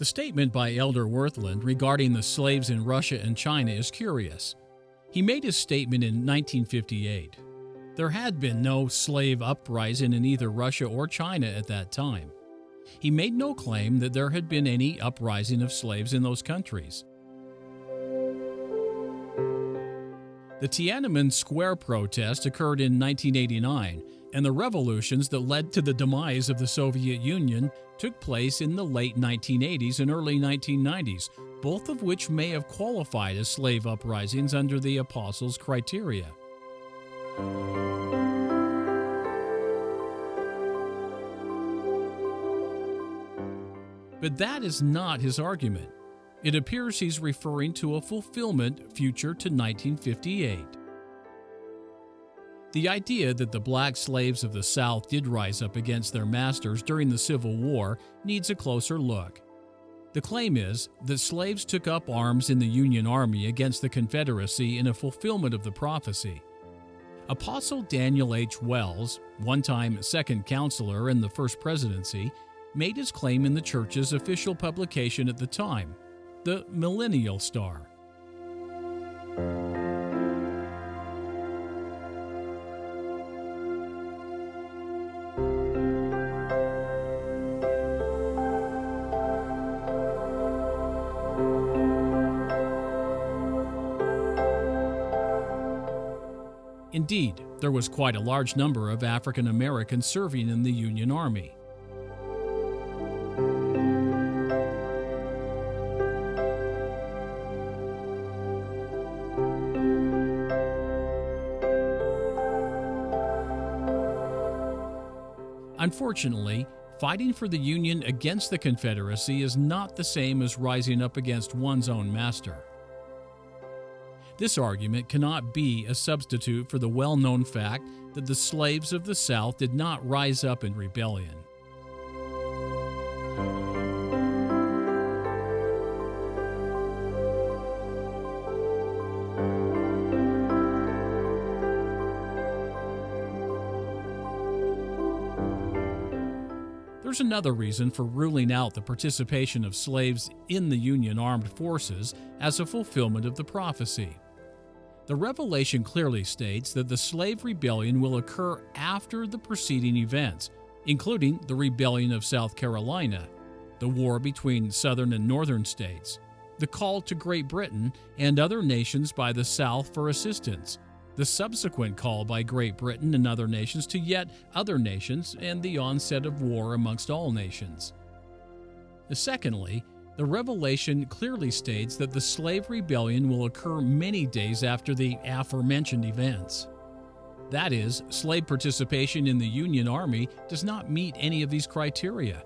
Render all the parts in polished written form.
The statement by Elder Worthland regarding the slaves in Russia and China is curious. He made his statement in 1958. There had been no slave uprising in either Russia or China at that time. He made no claim that there had been any uprising of slaves in those countries. The Tiananmen Square protest occurred in 1989, and the revolutions that led to the demise of the Soviet Union took place in the late 1980s and early 1990s, both of which may have qualified as slave uprisings under the Apostles' criteria. But that is not his argument. It appears he's referring to a fulfillment future to 1958. The idea that the black slaves of the South did rise up against their masters during the Civil War needs a closer look. The claim is that slaves took up arms in the Union Army against the Confederacy in a fulfillment of the prophecy. Apostle Daniel H. Wells, one-time second counselor in the First Presidency, made his claim in the church's official publication at the time, the Millennial Star. Indeed, there was quite a large number of African Americans serving in the Union Army. Unfortunately, fighting for the Union against the Confederacy is not the same as rising up against one's own master. This argument cannot be a substitute for the well-known fact that the slaves of the South did not rise up in rebellion. There's another reason for ruling out the participation of slaves in the Union armed forces as a fulfillment of the prophecy. The revelation clearly states that the slave rebellion will occur after the preceding events, including the rebellion of South Carolina, the war between southern and northern states, the call to Great Britain and other nations by the South for assistance, the subsequent call by Great Britain and other nations to yet other nations, and the onset of war amongst all nations. Secondly, the revelation clearly states that the slave rebellion will occur many days after the aforementioned events. That is, slave participation in the Union Army does not meet any of these criteria.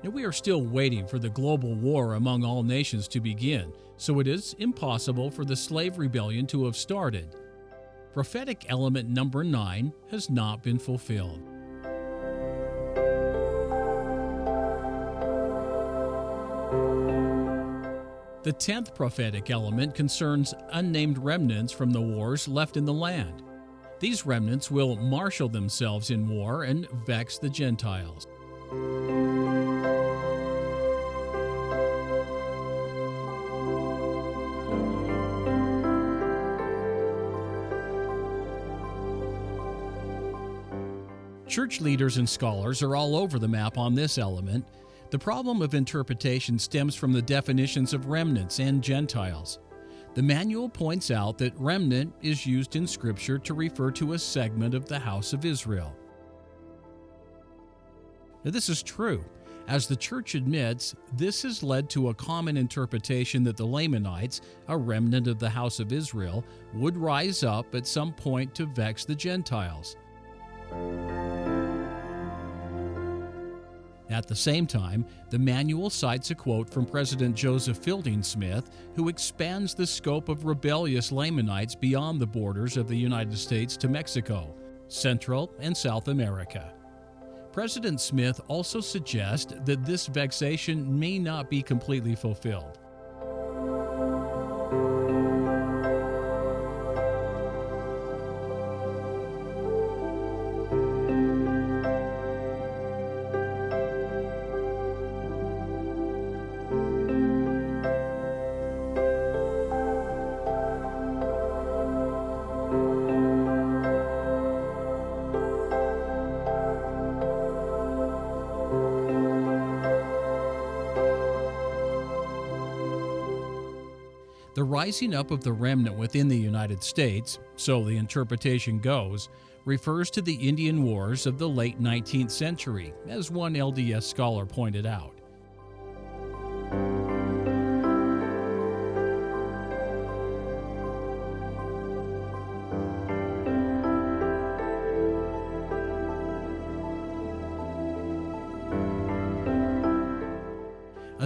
Now, we are still waiting for the global war among all nations to begin, so it is impossible for the slave rebellion to have started. Prophetic element number 9 has not been fulfilled. The 10th prophetic element concerns unnamed remnants from the wars left in the land. These remnants will marshal themselves in war and vex the Gentiles. Church leaders and scholars are all over the map on this element. The problem of interpretation stems from the definitions of remnants and Gentiles. The manual points out that remnant is used in Scripture to refer to a segment of the house of Israel. Now, this is true. As the church admits, this has led to a common interpretation that the Lamanites, a remnant of the house of Israel, would rise up at some point to vex the Gentiles. At the same time, the manual cites a quote from President Joseph Fielding Smith, who expands the scope of rebellious Lamanites beyond the borders of the United States to Mexico, Central and South America. President Smith also suggests that this vexation may not be completely fulfilled. The rising up of the remnant within the United States, so the interpretation goes, refers to the Indian Wars of the late 19th century, as one LDS scholar pointed out.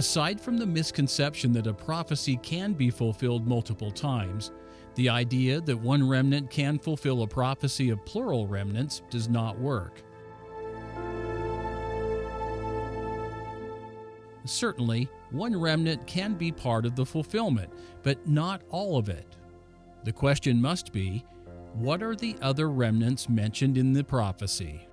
Aside from the misconception that a prophecy can be fulfilled multiple times, the idea that one remnant can fulfill a prophecy of plural remnants does not work. Certainly, one remnant can be part of the fulfillment, but not all of it. The question must be, what are the other remnants mentioned in the prophecy?